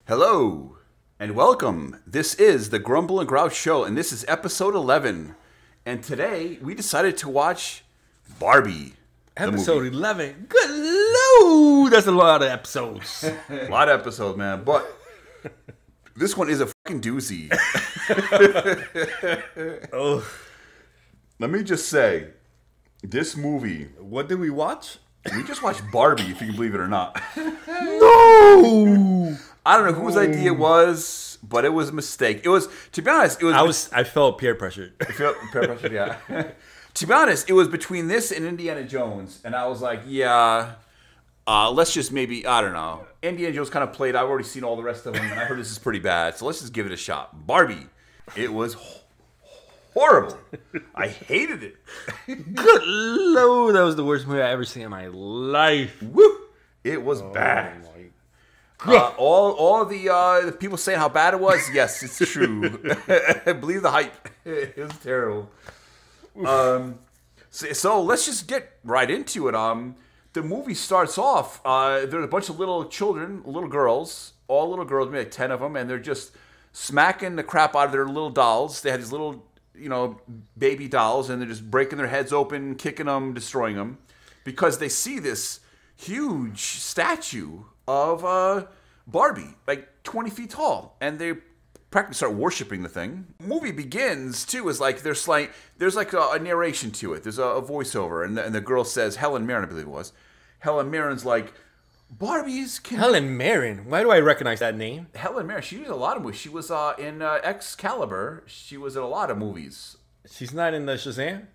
Hello and welcome. This is the Grumble and Grouch show, and this is episode 11. And today we decided to watch Barbie. Episode 11. Good lord, that's a lot of episodes. A lot of episodes, man. But this one is a fucking doozy. Oh, Let me just say, this movie, what did we watch? we just watched Barbie, if you can believe it or not. No. I don't know whose idea it was, but it was a mistake. It was, to be honest, it was. I felt peer pressured. Peer pressure, yeah. To be honest, it was between this and Indiana Jones, and I was like, yeah, let's just maybe, I don't know. Indiana Jones kind of played. I've already seen all the rest of them, and I heard this is pretty bad, so let's just give it a shot. Barbie, it was horrible. I hated it. Good lord, that was the worst movie I ever seen in my life. Woo! It was bad. All the people saying how bad it was, yes, it's true. Believe the hype. It was terrible. So let's just get right into it. The movie starts off. There's a bunch of little children, little girls, all little girls, maybe like 10 of them, and they're just smacking the crap out of their little dolls. They had these little, baby dolls, and they're just breaking their heads open, kicking them, destroying them, because they see this huge statue of Barbie, like 20 feet tall, and they practically start worshiping the thing. The movie begins too is like there's like a narration to it. There's a voiceover, and the girl says, Helen Mirren, I believe it was. Helen Mirren's like, Barbies can. Helen Mirren. Why do I recognize that name? Helen Mirren. She was in a lot of movies. She was in Excalibur. She was in a lot of movies. She's not in the Shazam?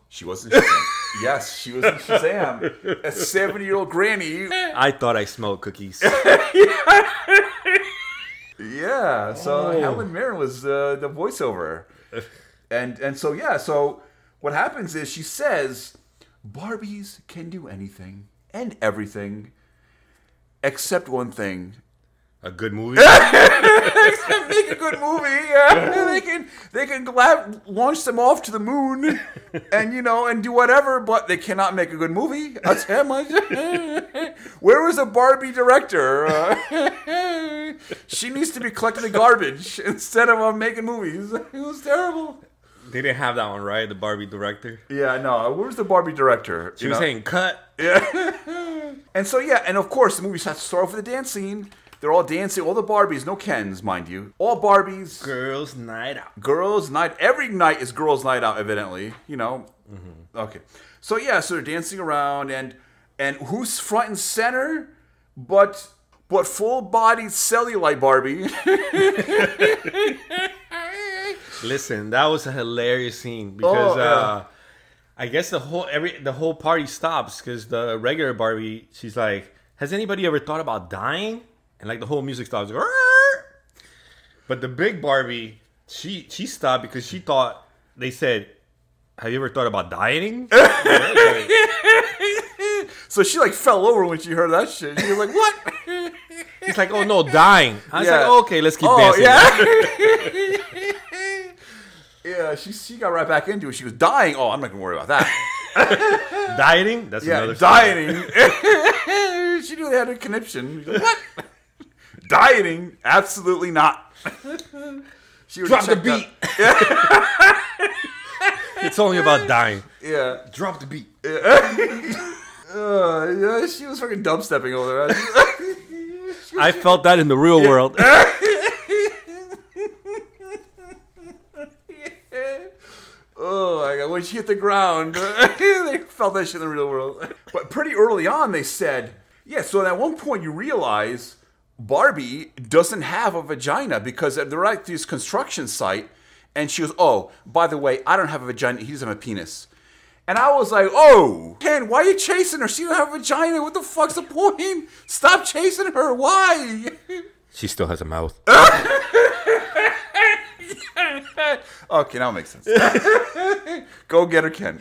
She was in Shazam. Yes, she was in Shazam. A 70-year-old granny. I thought I smelled cookies. Yeah, so Helen Mirren was the voiceover. And so what happens is she says, Barbies can do anything and everything except one thing. A good movie? Make a good movie. Yeah. They can launch them off to the moon and do whatever, but they cannot make a good movie. I'll tell you much. Where was the Barbie director? She needs to be collecting the garbage instead of making movies. It was terrible. They didn't have that one, right? The Barbie director? Yeah, no. Where's the Barbie director? She was saying cut. Yeah. And of course, the movie starts to start off with a dance scene. They're all dancing. All the Barbies, no Kens, mind you. All Barbies. Girls' night out. Girls' night. Every night is girls' night out, evidently. Mm-hmm. Okay. So they're dancing around, and who's front and center? But full-bodied cellulite Barbie. Listen, that was a hilarious scene because I guess the whole party stops because the regular Barbie, she's like, has anybody ever thought about dying? And like the whole music stops. But the big Barbie, she stopped because she thought they said, have you ever thought about dieting? So she like fell over when she heard that shit. She was like, what? He's like, oh no, dying. I was like, okay, let's keep dancing. Yeah. Yeah, she got right back into it. She was dying. Oh, I'm not going to worry about that. Dieting? That's another dieting. She knew they had a conniption. Like, what? Dieting? Absolutely not. Drop the beat. It's only about dying. Yeah. Drop the beat. Yeah, she was fucking dubstepping over there. I felt that in the real world. Oh my god, when she hit the ground, they felt that shit in the real world. But pretty early on, they said, so at one point you realize Barbie doesn't have a vagina because they're at this construction site, and she goes, oh, by the way, I don't have a vagina, he doesn't have a penis. And I was like, oh, Ken, why are you chasing her? She don't have a vagina. What the fuck's the point? Stop chasing her. Why? She still has a mouth. Okay, now it makes sense. Go get her, Ken.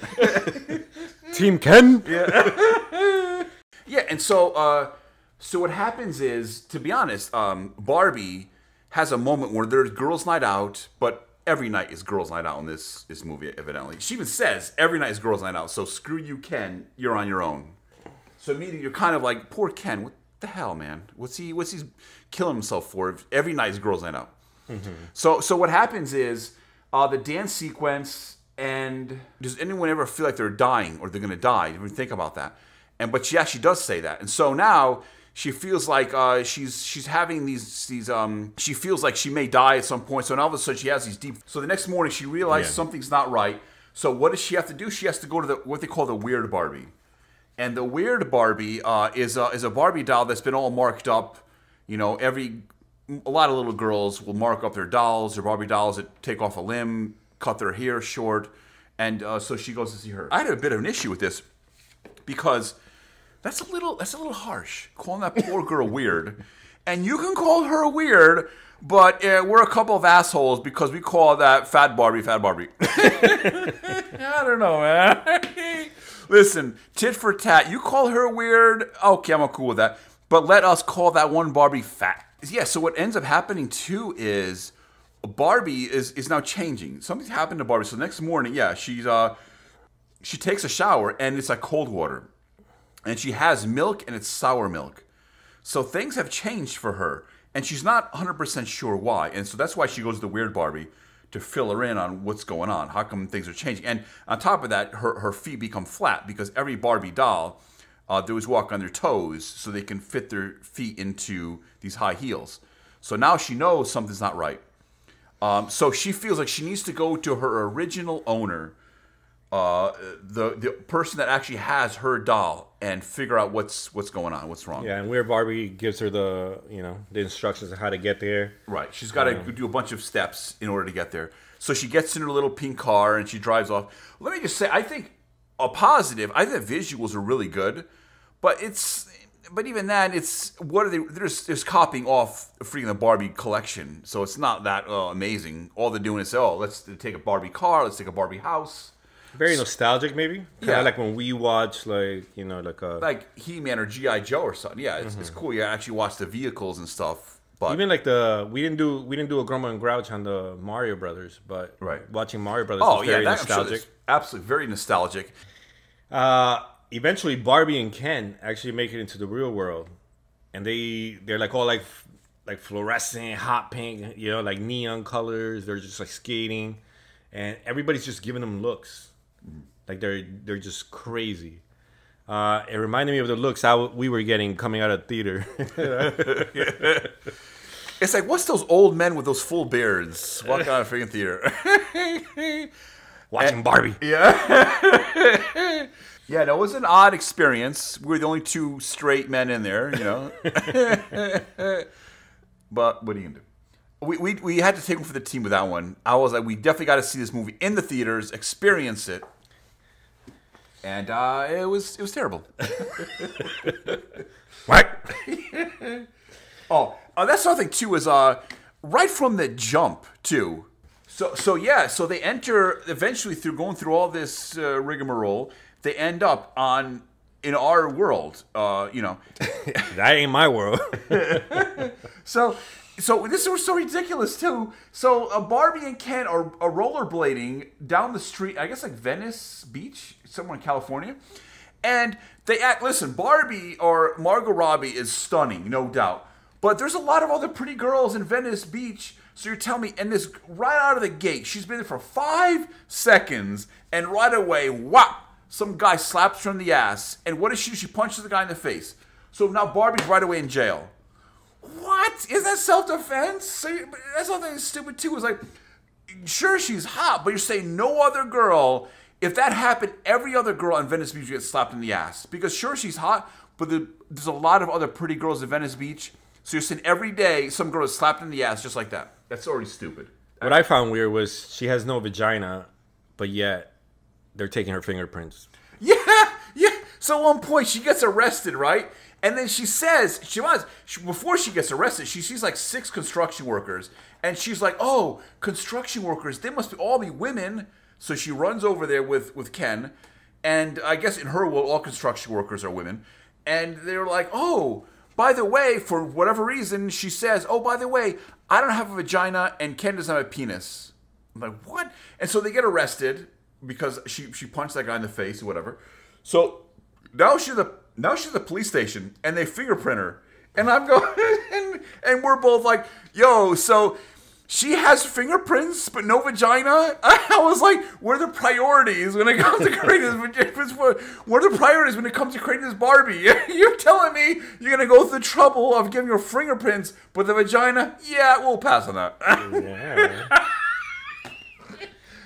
Team Ken? Yeah. Yeah, and so what happens is, to be honest, Barbie has a moment where there's girls' night out, but every night is girls' night out in this movie, evidently. She even says every night is girls' night out, so screw you, Ken. You're on your own. So meaning you're kind of like, poor Ken. the hell, man? What's he killing himself for? Every night his girls night out. So what happens is the dance sequence, and does anyone ever feel like they're dying or they're gonna die? You ever think about that? But she actually does say that, and so now she feels like she's having these she feels like she may die at some point. So now all of a sudden she has these deep. So the next morning she realizes something's not right. So what does she have to do? She has to go to what they call the weird Barbie. And the weird Barbie is a Barbie doll that's been all marked up. You know, a lot of little girls will mark up their dolls, their Barbie dolls, that take off a limb, cut their hair short, and so she goes to see her. I had a bit of an issue with this because that's a little harsh, calling that poor girl weird. And you can call her weird, but we're a couple of assholes because we call that fat Barbie. I don't know, man. Listen, tit for tat. You call her weird, okay, I'm cool with that. But let us call that one Barbie fat. Yeah, so what ends up happening, too, is Barbie is now changing. Something's happened to Barbie. So the next morning, she takes a shower, and it's like cold water. And she has milk, and it's sour milk. So things have changed for her. And she's not 100% sure why. And so that's why she goes to the weird Barbie to fill her in on what's going on. How come things are changing? And on top of that, her feet become flat because every Barbie doll, they always walk on their toes so they can fit their feet into these high heels. So now she knows something's not right. So she feels like she needs to go to her original owner, the person that actually has her doll, and figure out what's going on, what's wrong. Yeah, and Weird Barbie gives her the instructions on how to get there. Right, she's got to do a bunch of steps in order to get there. So she gets in her little pink car and she drives off. Let me just say, I think the visuals are really good, but even that, it's what are they? They're just copying off freaking the Barbie collection, so it's not that amazing. All they're doing is let's take a Barbie car, let's take a Barbie house. Very nostalgic, maybe. Yeah, like when we watch, like He-Man or G.I. Joe or something. Yeah, it's cool. You actually watch the vehicles and stuff. But even like we didn't do a Grumble and Grouch on the Mario Brothers, but watching Mario Brothers was very nostalgic. Absolutely, very nostalgic. Eventually, Barbie and Ken actually make it into the real world, and they're like all like fluorescent, hot pink, like neon colors. They're just like skating, and everybody's just giving them looks. Like they're just crazy. It reminded me of the looks we were getting coming out of theater. It's like, what's those old men with those full beards walking out of freaking theater? Watching Barbie. Yeah. Yeah, no, it was an odd experience. We were the only two straight men in there, But what are you going to do? We had to take one for the team with that one. I was like, we definitely got to see this movie in the theaters, experience it. And it was terrible. What? That's another thing too. Is right from the jump too. So they enter eventually through going through all this rigmarole. They end up in our world. That ain't my world. So this was so ridiculous too. So Barbie and Ken are rollerblading down the street, I guess like Venice Beach, somewhere in California. And they act, listen, Barbie or Margot Robbie is stunning, no doubt. But there's a lot of other pretty girls in Venice Beach. So you're telling me, and this right out of the gate, she's been there for 5 seconds, and right away, whop, some guy slaps her in the ass. And what does she do? She punches the guy in the face. So now Barbie's right away in jail. What? Is that self-defense? So that's something stupid too. It's like, sure, she's hot, but you're saying no other girl. If that happened, every other girl in Venice Beach would get slapped in the ass. Because sure, she's hot, but there's a lot of other pretty girls in Venice Beach. So you're saying every day some girl is slapped in the ass just like that. That's already stupid. What I found weird was she has no vagina, but yet they're taking her fingerprints. Yeah. So at one point she gets arrested, right? And then she says, before she gets arrested, she sees like 6 construction workers. And she's like, oh, construction workers, they must all be women. So she runs over there with Ken. And I guess in her world, all construction workers are women. And they're like, oh, by the way, for whatever reason, she says, oh, by the way, I don't have a vagina and Ken doesn't have a penis. I'm like, what? And so they get arrested because she punched that guy in the face or whatever. So now she's at the police station and they fingerprint her. And I'm going, and we're both like, yo, so she has fingerprints, but no vagina? I was like, what are the priorities when it comes to creating this? What are the priorities when it comes to creating this Barbie? You're telling me you're going to go through the trouble of giving her fingerprints, but the vagina? Yeah, we'll pass on that. Yeah.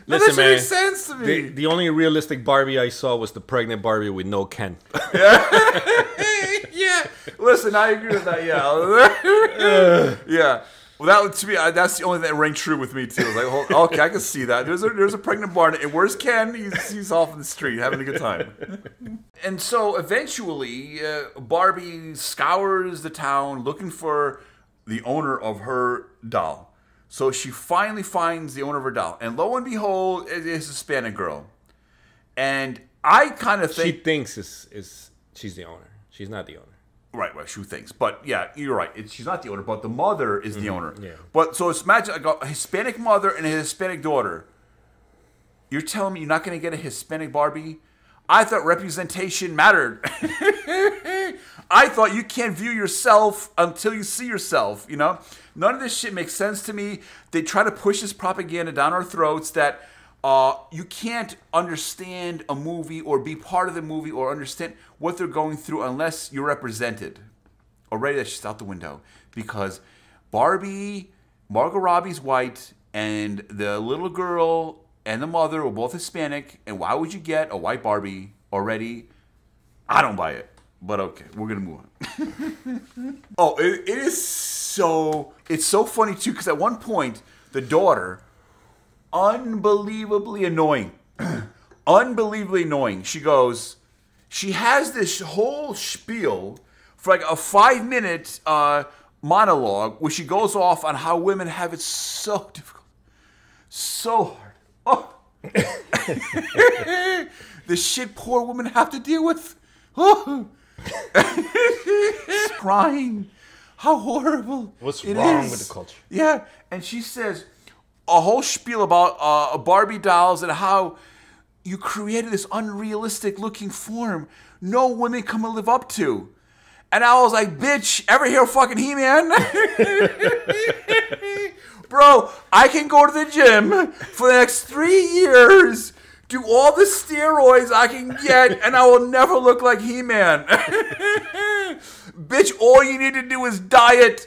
That Listen, man, makes sense to me. The only realistic Barbie I saw was the pregnant Barbie with no Ken. Yeah. Listen, I agree with that. Yeah. Yeah. Well, that to me, that's the only thing that rang true with me too. I was like, okay, I can see that. There's a pregnant Barney, and where's Ken? He's off in the street having a good time. And so eventually, Barbie scours the town looking for the owner of her doll. So she finally finds the owner of her doll, and lo and behold, it is a Hispanic girl. And I kind of think she thinks she's the owner. She's not the owner. Right, she thinks. But yeah, you're right. She's not the owner, but the mother is the owner. Yeah. But so it's imagine a Hispanic mother and a Hispanic daughter. You're telling me you're not going to get a Hispanic Barbie? I thought representation mattered. I thought you can't view yourself until you see yourself, you know? None of this shit makes sense to me. They try to push this propaganda down our throats that you can't understand a movie or be part of the movie or understand what they're going through unless you're represented. Already that's just out the window. Because Barbie, Margot Robbie's white, and the little girl and the mother were both Hispanic. And why would you get a white Barbie already? I don't buy it. But okay, we're going to move on. Oh, it is so... It's so funny, too, because at one point, the daughter... Unbelievably annoying. Unbelievably annoying. She goes... She has this whole spiel for like a 5-minute monologue where she goes off on how women have it so difficult. So hard. Oh. The shit poor women have to deal with. Oh. She's crying. How horrible. What's it wrong is. with the culture? Yeah. And she says a whole spiel about Barbie dolls and how you created this unrealistic looking form no women can live up to. And I was like, bitch, ever hear of fucking He-Man? Bro, I can go to the gym for the next 3 years, do all the steroids I can get, and I will never look like He-Man. Bitch, all you need to do is diet.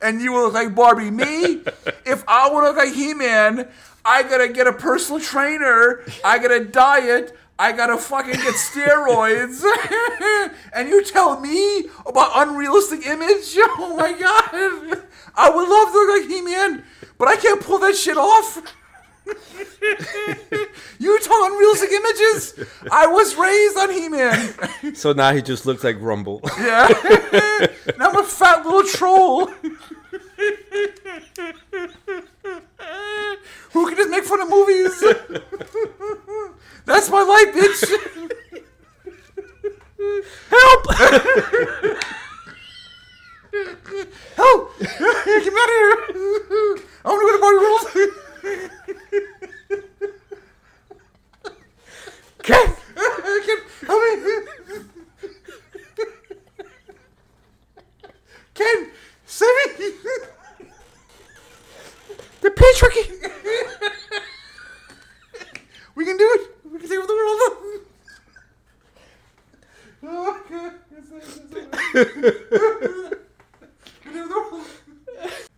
And you will look like Barbie. Me, if I want to look like He-Man, I gotta get a personal trainer. I gotta diet. I gotta fucking get steroids. And you tell me about unrealistic image? Oh my god. I would love to look like He-Man, but I can't pull that shit off. You talk unrealistic images? I was raised on He-Man. So now he just looks like Grumble. Yeah. Now I'm a fat little troll. Who can just make fun of movies? That's my life, bitch. Help! Help! Get me out of here! I want to go to Barbie World. Ken! Help me! Ken! Save me! The patriarchy! We can do it! We can take over the world! Oh, God.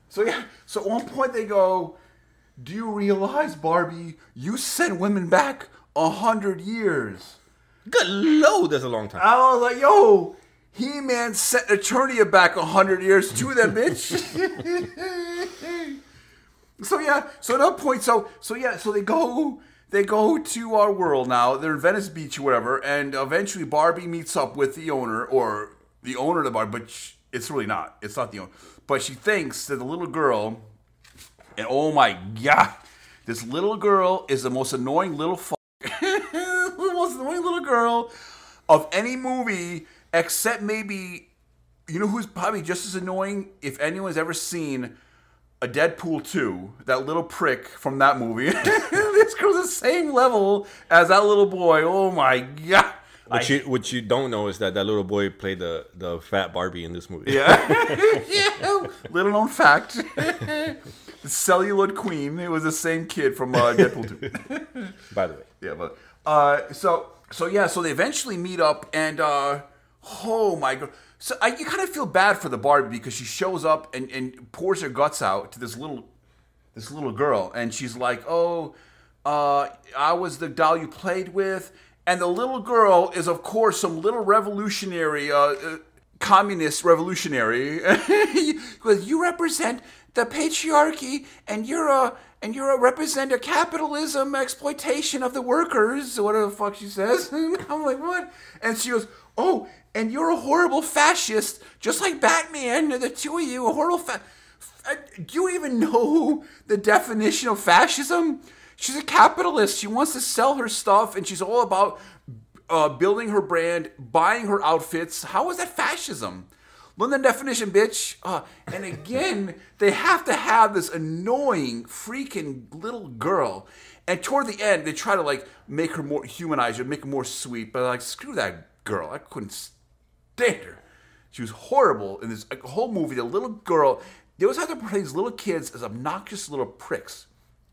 So, yeah. So, at one point they go, do you realize, Barbie, you sent women back 100 years? Good Lord, that's a long time. I was like, yo, He-Man sent Eternia back 100 years to that bitch. So yeah, so at that point, so they go to our world now. They're in Venice Beach or whatever, and eventually Barbie meets up with the owner of the Barbie, but it's really not. It's not the owner. But she thinks that the little girl, and oh my god, this little girl is the most annoying little the most annoying little girl of any movie, except maybe, you know who's probably just as annoying if anyone's ever seen a Deadpool 2, that little prick from that movie. This girl's the same level as that little boy. Oh my god. What you don't know is that little boy played the fat Barbie in this movie. Yeah. Little known fact. The celluloid queen. It was the same kid from Deadpool 2. By the way. Yeah, but so they eventually meet up, and oh my god. So you kind of feel bad for the Barbie because she shows up and pours her guts out to this little girl, and she's like, "Oh, I was the doll you played with," and the little girl is, of course, some little revolutionary, communist revolutionary. Because you represent the patriarchy, and you represent a capitalism exploitation of the workers, or whatever the fuck she says. I'm like, what? And she goes, "Oh, and you're a horrible fascist, just like Batman. The two of you, a horrible do you even know the definition of fascism? She's a capitalist. She wants to sell her stuff, and she's all about building her brand, buying her outfits. How is that fascism? Learn the definition, bitch." And again, they have to have this annoying freaking little girl. And toward the end, they try to like make her more humanize her, make her more sweet. But like, screw that girl. I couldn't stand her. She was horrible in this whole movie. The little girl, they always have to portray these little kids as obnoxious little pricks.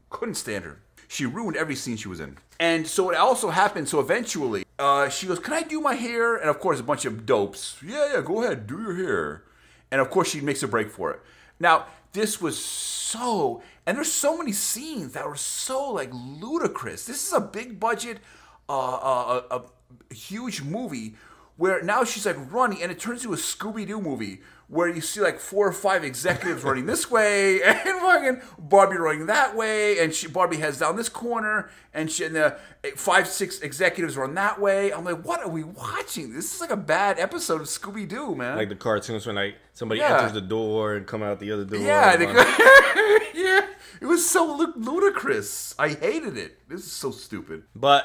Couldn't stand her. She ruined every scene she was in. And so it also happened. So eventually, she goes, "Can I do my hair?" And of course, a bunch of dopes. Yeah, go ahead, do your hair. And of course, she makes a break for it. Now, this was so, and there's so many scenes that were so like ludicrous. This is a big budget, a huge movie where now she's like running, and it turns into a Scooby-Doo movie where you see like 4 or 5 executives running this way, and fucking Barbie running that way, and Barbie heads down this corner, and the 5, 6 executives run that way. I'm like, what are we watching? This is like a bad episode of Scooby-Doo, man. Like the cartoons when like somebody enters the door and come out the other door. Yeah, yeah, it was so ludicrous. I hated it. This is so stupid. But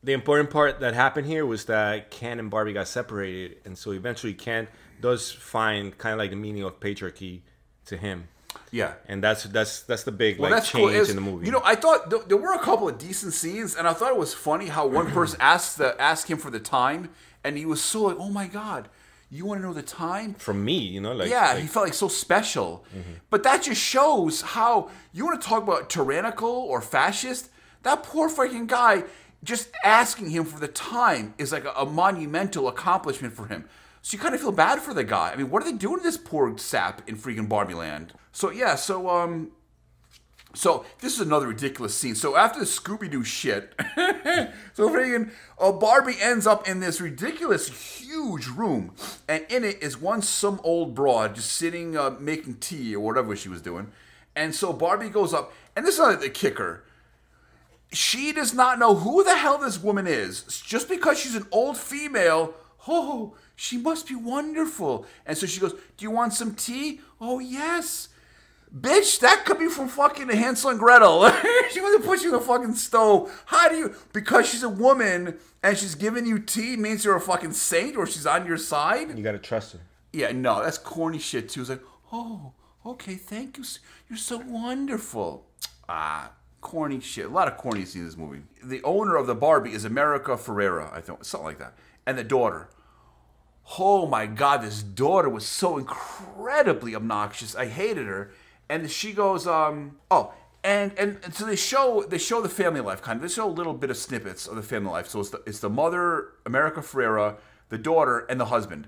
the important part that happened here was that Ken and Barbie got separated, and so eventually Ken does find kind of like the meaning of patriarchy to him. Yeah, and that's the big change cool. In the movie. You know, I thought there were a couple of decent scenes, and I thought it was funny how one person asked him for the time, and he was so like, "Oh my god, you want to know the time?" From me, you know, he felt like so special. Mm-hmm. But that just shows how you want to talk about tyrannical or fascist. That poor freaking guy, just asking him for the time is like a monumental accomplishment for him. So you kind of feel bad for the guy. I mean, what are they doing to this poor sap in freaking Barbie Land? So yeah, so this is another ridiculous scene. So after the Scooby-Doo shit, so freaking Barbie ends up in this ridiculous huge room, and in it is some old broad just sitting making tea or whatever she was doing. And so Barbie goes up, and this is the kicker. She does not know who the hell this woman is. Just because she's an old female, oh, she must be wonderful. And so she goes, "Do you want some tea?" "Oh, yes." Bitch, that could be from fucking Hansel and Gretel. She wants to put you in the fucking stove. How do you, because she's a woman and she's giving you tea means you're a fucking saint or she's on your side? You gotta trust her. Yeah, no, that's corny shit too. It's like, "Oh, okay, thank you. You're so wonderful." Corny shit. A lot of corny scenes in this movie. The owner of the Barbie is America Ferrera, I think, something like that. And the daughter. Oh my god, this daughter was so incredibly obnoxious. I hated her. And she goes, and so they show the family life kind of. They show a little bit of snippets of the family life. So it's the mother, America Ferrera, the daughter, and the husband.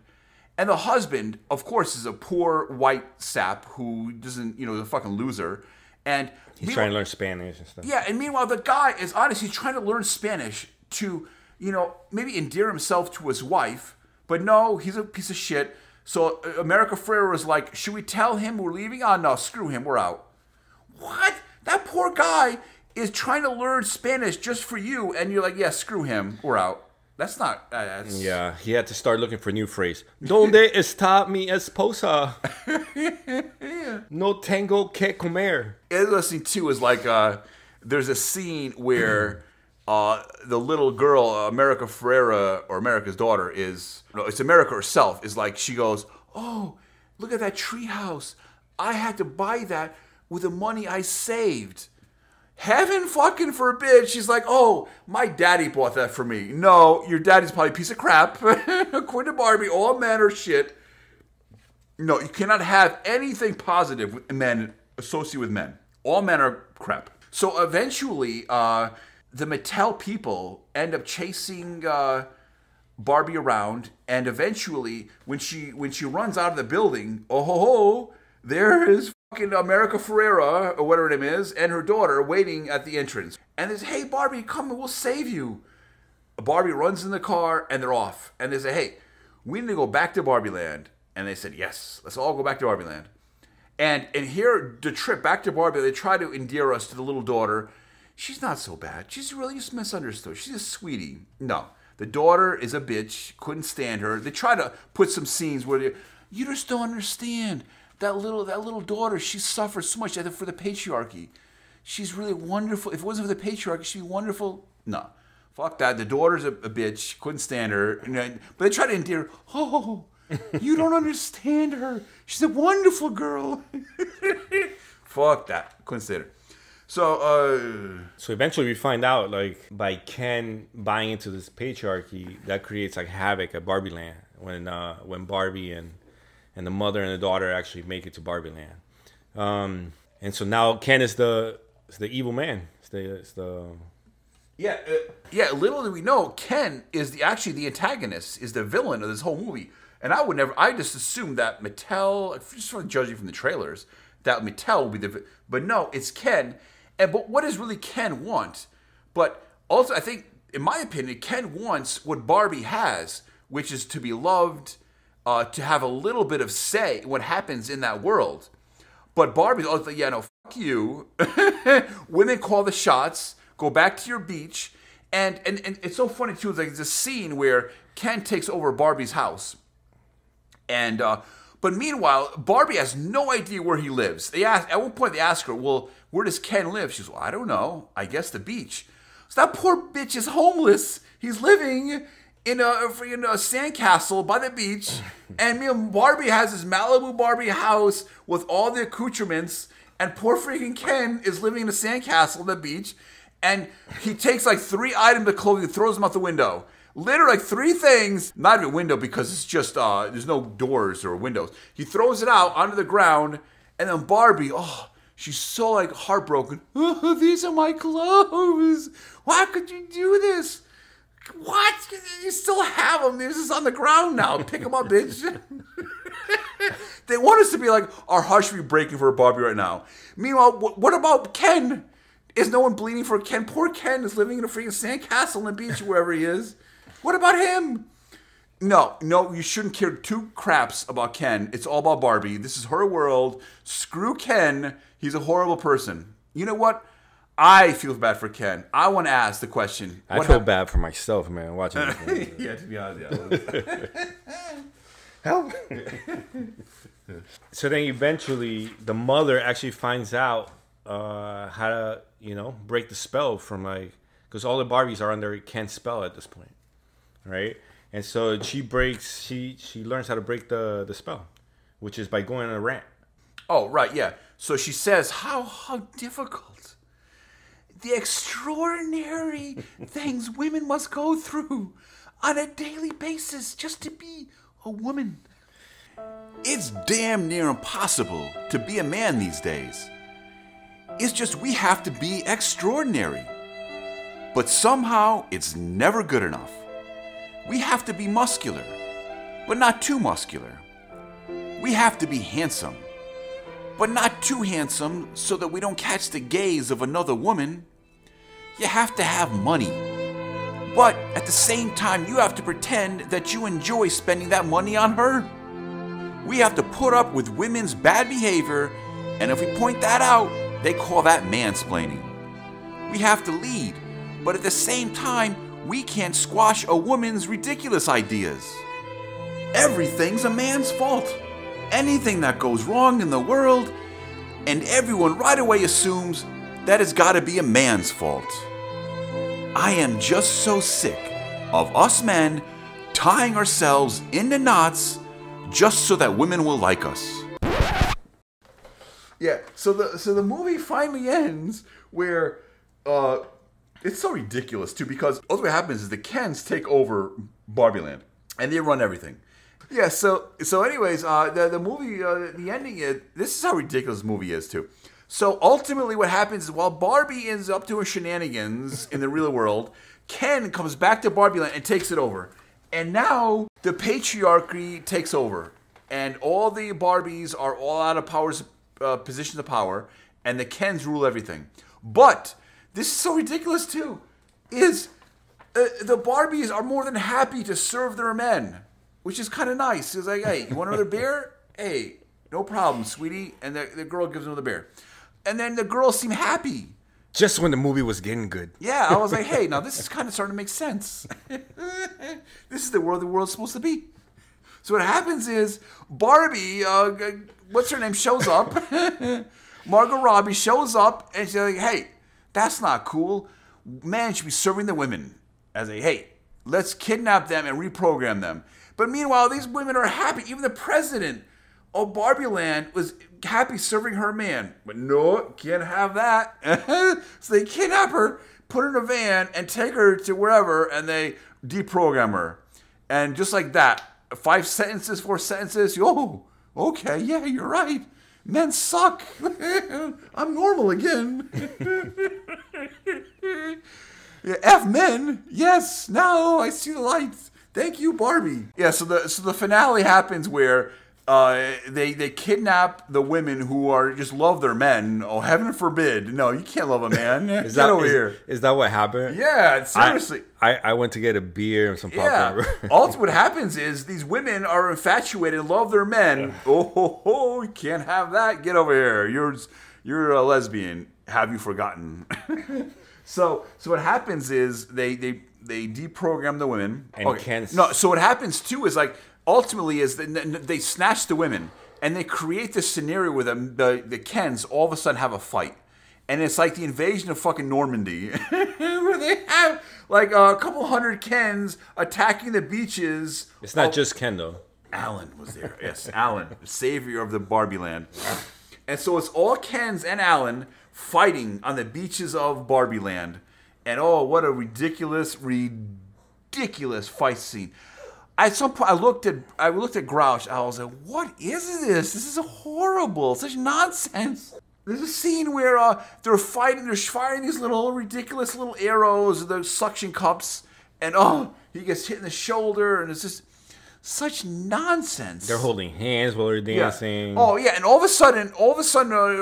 And the husband, of course, is a poor white sap who doesn't, is a fucking loser. And he's trying to learn Spanish and stuff. Yeah, and meanwhile, the guy is honestly trying to learn Spanish to, maybe endear himself to his wife. But no, he's a piece of shit. So America Ferrera was like, "Should we tell him we're leaving?" "Oh, no, screw him, we're out." What? That poor guy is trying to learn Spanish just for you, and you're like, "Yeah, screw him, we're out." That's not... Yeah, he had to start looking for a new phrase. ¿Dónde está mi esposa? Yeah. No tengo que comer. Interesting, too, is like, there's a scene where the little girl, America Ferrera, or America's daughter, it's America herself, is like, she goes, "Oh, look at that tree house. I had to buy that with the money I saved." Heaven fucking forbid. She's like, oh, my daddy bought that for me. No, your daddy's probably a piece of crap. According to Barbie, all men are shit. No, you cannot have anything positive with men associated with men. All men are crap. So eventually, the Mattel people end up chasing Barbie around, and eventually, when she runs out of the building, oh ho ho, there is fucking America Ferrera, or whatever her name is, and her daughter waiting at the entrance. And they say, hey Barbie, come and we'll save you. Barbie runs in the car, and they're off. And they say, hey, we need to go back to Barbie Land. And they said, yes, let's all go back to Barbie Land. And here, the trip back to Barbie, they try to endear us to the little daughter. She's not so bad. She's really just misunderstood. She's a sweetie. No. The daughter is a bitch. Couldn't stand her. They try to put some scenes where you just don't understand. That little daughter, she suffers so much for the patriarchy. She's really wonderful. If it wasn't for the patriarchy, she'd be wonderful. No. Fuck that. The daughter's a bitch. Couldn't stand her. But they try to endear her. Oh, you don't understand her. She's a wonderful girl. Fuck that. Couldn't stand her. So eventually we find out, like, by Ken buying into this patriarchy, that creates like havoc at Barbie Land when Barbie and the mother and the daughter actually make it to Barbie Land. And so now Ken is the evil man. Yeah. Little do we know, Ken is actually the antagonist, is the villain of this whole movie. And I just assumed that Mattel, just from judging from the trailers, that Mattel would be but no, it's Ken. But what does really Ken want? But also, I think, in my opinion, Ken wants what Barbie has, which is to be loved, to have a little bit of say in what happens in that world. But Barbie's always like, yeah, no, fuck you. Women call the shots. Go back to your beach. And it's so funny, too. It's like there's a scene where Ken takes over Barbie's house. And but meanwhile, Barbie has no idea where he lives. At one point, they ask her, well, where does Ken live? She's, well, I don't know. I guess the beach. So that poor bitch is homeless. He's living in a sandcastle by the beach. And Barbie has his Malibu Barbie house with all the accoutrements. And poor freaking Ken is living in a sandcastle on the beach. And he takes like 3 items of clothing and throws them out the window. Literally, like 3 things, not even a window because it's just, there's no doors or windows. He throws it out onto the ground, and then Barbie, she's so like heartbroken. Oh, these are my clothes. Why could you do this? What? You still have them. They're just on the ground now. Pick them up, bitch. They want us to be like, our heart should be breaking for Barbie right now. Meanwhile, what about Ken? Is no one bleeding for Ken? Poor Ken is living in a freaking sandcastle on the beach, wherever he is. What about him? No, you shouldn't care 2 craps about Ken. It's all about Barbie. This is her world. Screw Ken. He's a horrible person. You know what? I feel bad for Ken. I want to ask the question. I feel bad for myself, man, watching this movie. Yeah, to be honest, yeah. Help. So then eventually the mother actually finds out how to, break the spell from because all the Barbies are under Ken's spell at this point. Right, and so she learns how to break the spell, which is by going on a rant. Oh, right, yeah. So she says how difficult, the extraordinary things women must go through on a daily basis just to be a woman. It's damn near impossible to be a man these days. It's just we have to be extraordinary. But somehow it's never good enough. We have to be muscular, but not too muscular. We have to be handsome, but not too handsome so that we don't catch the gaze of another woman. You have to have money, but at the same time you have to pretend that you enjoy spending that money on her. We have to put up with women's bad behavior, and if we point that out, they call that mansplaining. We have to lead, but at the same time, we can't squash a woman's ridiculous ideas. Everything's a man's fault. Anything that goes wrong in the world, and everyone right away assumes that it's gotta be a man's fault. I am just so sick of us men tying ourselves into knots just so that women will like us. Yeah, so the movie finally ends where it's so ridiculous too because what happens is the Kens take over Barbie Land and they run everything. Yeah. So anyways, the movie, the ending is this is how ridiculous the movie is too. So ultimately, what happens is while Barbie ends up doing shenanigans in the real world, Ken comes back to Barbie Land and takes it over. And now the patriarchy takes over, and all the Barbies are all out of positions of power, and the Kens rule everything. But this is so ridiculous too. Is the Barbies are more than happy to serve their men, which is kind of nice. It's like, hey, you want another beer? Hey, no problem, sweetie. And the girl gives another beer. And then the girls seem happy. Just when the movie was getting good. Yeah, I was like, hey, now this is kind of starting to make sense. This is the world's supposed to be. So what happens is Barbie, what's her name, shows up. Margot Robbie shows up and she's like, hey, that's not cool. Man should be serving the women. As a, hey, let's kidnap them and reprogram them. But meanwhile, these women are happy. Even the president of Barbie Land was happy serving her man. But no, can't have that. So they kidnap her, put her in a van, and take her to wherever, and they deprogram her. And just like that, 4 sentences, oh, okay, yeah, you're right. Men suck. I'm normal again. Yeah, F men. Yes, now I see the lights. Thank you, Barbie. Yeah, so the finale happens where they kidnap the women who are just love their men. Oh, heaven forbid! No, you can't love a man. Get over here. Is that what happened? Yeah, seriously. I went to get a beer and some popcorn. Yeah. Ultimately, what happens is these women are infatuated and love their men. Oh, you can't have that. Get over here. You're a lesbian. Have you forgotten? So what happens is they deprogram the women. And so what happens too is like ultimately is they snatch the women and they create this scenario where the Kens all of a sudden have a fight. And it's like the invasion of fucking Normandy where they have like a couple hundred Kens attacking the beaches. It's not just Ken though. Alan was there. Yes, Alan, the savior of the Barbie Land. And so it's all Kens and Alan fighting on the beaches of Barbie Land. And oh, what a ridiculous fight scene. At some point, I looked at Grouch. I was like, what is this? This is horrible. Such nonsense. There's a scene where they're fighting. They're firing these little ridiculous little arrows, the suction cups. And he gets hit in the shoulder. And it's just such nonsense. They're holding hands while they're dancing. Yeah. Oh, yeah. And all of a sudden,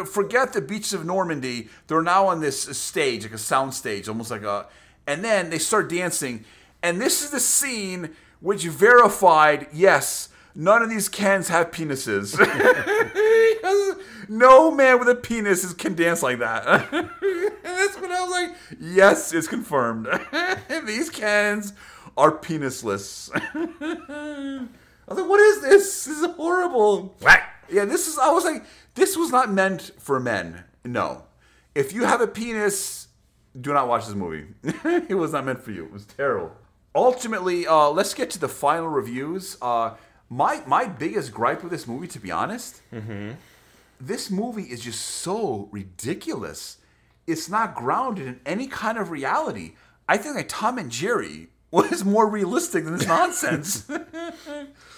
forget the beaches of Normandy. They're now on this stage, like a sound stage, almost like a... And then they start dancing. And this is the scene which verified, yes, none of these Kens have penises. No man with a penis can dance like that. And that's when I was like, yes, it's confirmed. These Kens are penisless. I was like, what is this? This is horrible. Yeah, I was like, this was not meant for men. No. If you have a penis, do not watch this movie. It was not meant for you. It was terrible. Ultimately, let's get to the final reviews. My biggest gripe with this movie, to be honest, this movie is just so ridiculous. It's not grounded in any kind of reality. I think like Tom and Jerry was more realistic than this nonsense.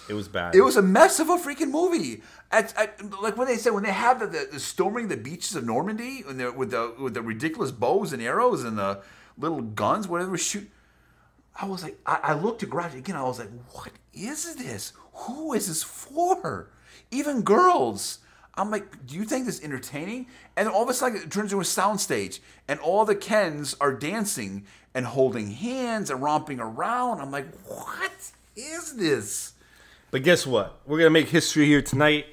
It was bad. It was a mess of a freaking movie. Like when they have the storming the beaches of Normandy and with the ridiculous bows and arrows and the little guns, whatever shoot. I was like, I looked at Grouch again. I was like, what is this? Who is this for? Even girls. I'm like, do you think this is entertaining? And then all of a sudden it turns into a soundstage, and all the Kens are dancing and holding hands and romping around. I'm like, what is this? But guess what? We're gonna make history here tonight.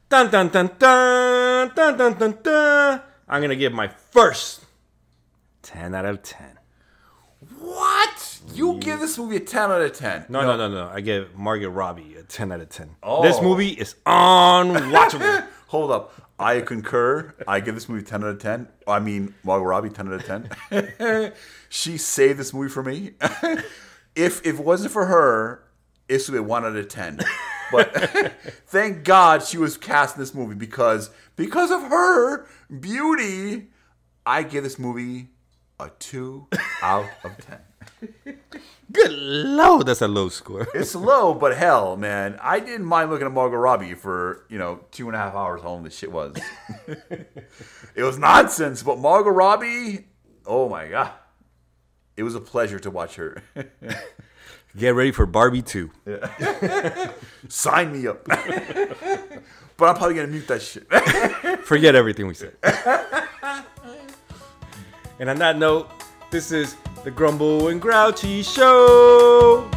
Dun dun dun dun dun dun dun dun. I'm gonna give my first 10 out of 10. What? You give this movie a 10 out of 10? No. I give Margot Robbie a 10 out of 10. Oh. This movie is unwatchable. Hold up. I concur. I give this movie 10 out of 10. I mean, Margot Robbie, 10 out of 10. She saved this movie for me. If it wasn't for her, this would be 1 out of 10. But thank God she was cast in this movie because of her beauty, I give this movie a 2 out of 10. Good Lord, that's a low score. It's low, but hell, man, I didn't mind looking at Margot Robbie for 2.5 hours. How long this shit was? It was nonsense, but Margot Robbie, oh my god, it was a pleasure to watch her. Get ready for Barbie 2. Yeah. Sign me up. But I'm probably gonna mute that shit. Forget everything we said. And on that note, this is the Grumble and Grouchy Show.